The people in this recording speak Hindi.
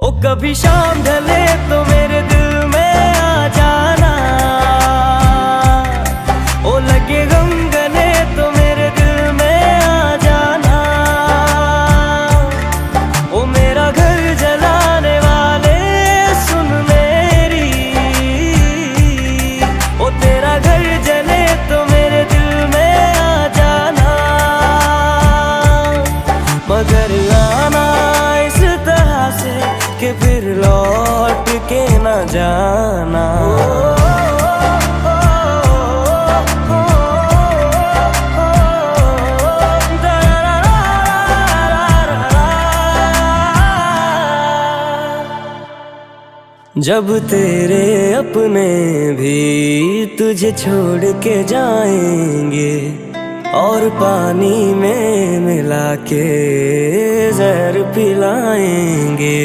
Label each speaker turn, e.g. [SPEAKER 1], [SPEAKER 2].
[SPEAKER 1] ओ कभी शाम ढले तो मेरे दिल में आ जाना, ओ लगे गम गले तो मेरे दिल में आ जाना। ओ मेरा घर जलाने वाले सुन मेरी, ओ तेरा घर जले तो मेरे दिल में आ जाना। मगर आना इस तरह से कि फिर लौट के न जाना। जब तेरे अपने भी तुझे छोड़ के जाएंगे और पानी में मिला के जहर पिलाएंगे।